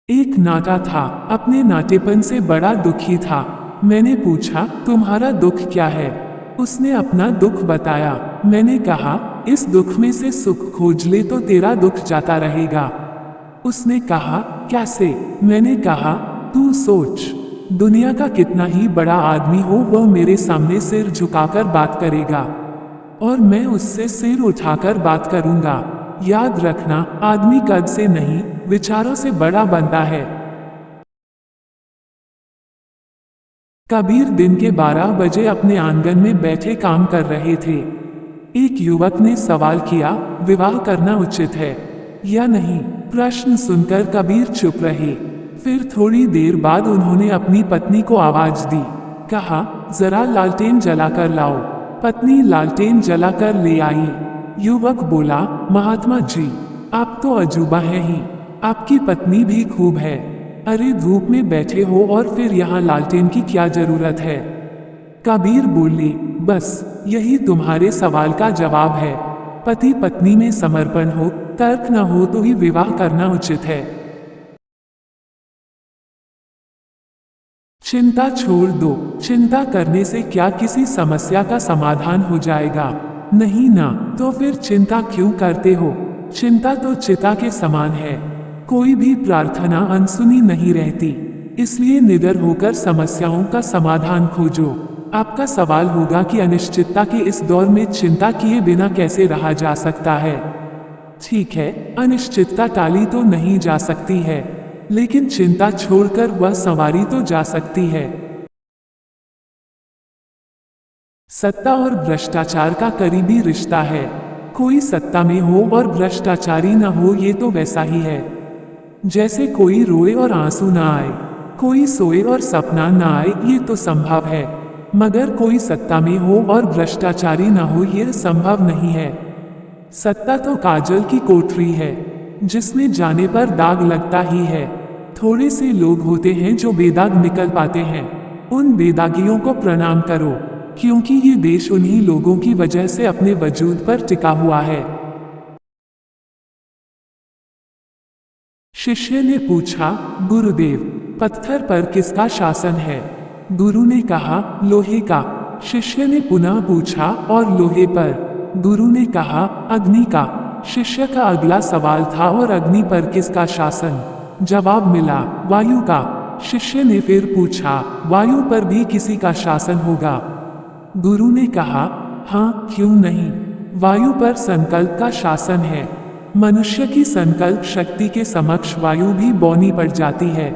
एक नाटा था, अपने नाटेपन से बड़ा दुखी था। मैंने पूछा, तुम्हारा दुख क्या है? उसने अपना दुख बताया। मैंने कहा, इस दुख में से सुख खोज ले तो तेरा दुख जाता रहेगा। उसने कहा, कैसे? मैंने कहा, तू सोच, दुनिया का कितना ही बड़ा आदमी हो वह मेरे सामने सिर झुकाकर बात करेगा और मैं उससे सिर उठाकर बात करूंगा। याद रखना, आदमी कद से नहीं, विचारों से बड़ा बनता है। कबीर दिन के 12 बजे अपने आंगन में बैठे काम कर रहे थे। एक युवक ने सवाल किया, विवाह करना उचित है या नहीं? प्रश्न सुनकर कबीर चुप रहे। फिर थोड़ी देर बाद उन्होंने अपनी पत्नी को आवाज दी। कहा, जरा लालटेन जलाकर लाओ। पत्नी लालटेन जलाकर ले आई। युवक बोला, महात्मा जी, आप तो अजूबा हैं ही। आपकी पत्नी भी खूब है। अरे धूप में बैठे हो और फिर यहाँ लालटेन की क्या जरूरत है? कबीर बोले, बस यही तुम्हारे सवाल का जवाब है। पति पत्नी में समर्पण हो, तर्क न हो तो ही विवाह करना उचित है। चिंता छोड़ दो। चिंता करने से क्या किसी समस्या का समाधान हो जाएगा? नहीं ना, तो फिर चिंता क्यों करते हो? चिंता तो चिता के समान है। कोई भी प्रार्थना अनसुनी नहीं रहती। इसलिए निडर होकर समस्याओं का समाधान खोजो। आपका सवाल होगा कि अनिश्चितता के इस दौर में चिंता किए बिना कैसे रहा जा सकता है। ठीक है, अनिश्चितता टाली तो नहीं जा सकती है, लेकिन चिंता छोड़कर वह संवारी तो जा सकती है। सत्ता और भ्रष्टाचार का करीबी रिश्ता है। कोई सत्ता में हो और भ्रष्टाचारी न हो, ये तो वैसा ही है जैसे कोई रोए और आंसू ना आए, कोई सोए और सपना ना आए। ये तो संभव है, मगर कोई सत्ता में हो और भ्रष्टाचारी ना हो, यह संभव नहीं है। सत्ता तो काजल की कोठरी है, जिसमें जाने पर दाग लगता ही है। थोड़े से लोग होते हैं जो बेदाग निकल पाते हैं। उन बेदागियों को प्रणाम करो, क्योंकि ये देश उन्हीं लोगों की वजह से अपने वजूद पर टिका हुआ है। शिष्य ने पूछा, गुरुदेव, पत्थर पर किसका शासन है? गुरु ने कहा, लोहे का। शिष्य ने पुनः पूछा, और लोहे पर? गुरु ने कहा, अग्नि का। शिष्य का अगला सवाल था, और अग्नि पर किसका शासन? जवाब मिला, वायु का। शिष्य ने फिर पूछा, वायु पर भी किसी का शासन होगा? गुरु ने कहा, हाँ, क्यों नहीं। वायु पर संकल्प का शासन है। मनुष्य की संकल्प शक्ति के समक्ष वायु भी बौनी पड़ जाती है।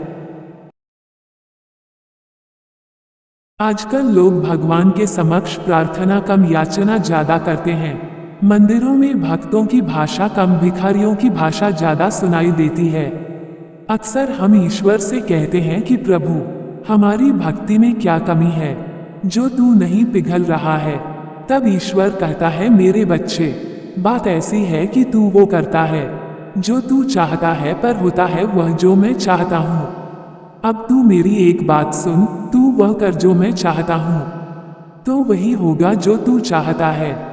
आजकल लोग भगवान के समक्ष प्रार्थना कम, याचना ज्यादा करते हैं। मंदिरों में भक्तों की भाषा कम, भिखारियों की भाषा ज्यादा सुनाई देती है। अक्सर हम ईश्वर से कहते हैं कि प्रभु, हमारी भक्ति में क्या कमी है जो तू नहीं पिघल रहा है? तब ईश्वर कहता है, मेरे बच्चे, बात ऐसी है कि तू वो करता है जो तू चाहता है, पर होता है वह जो मैं चाहता हूँ। अब तू मेरी एक बात सुन, तू वह कर जो मैं चाहता हूँ, तो वही होगा जो तू चाहता है।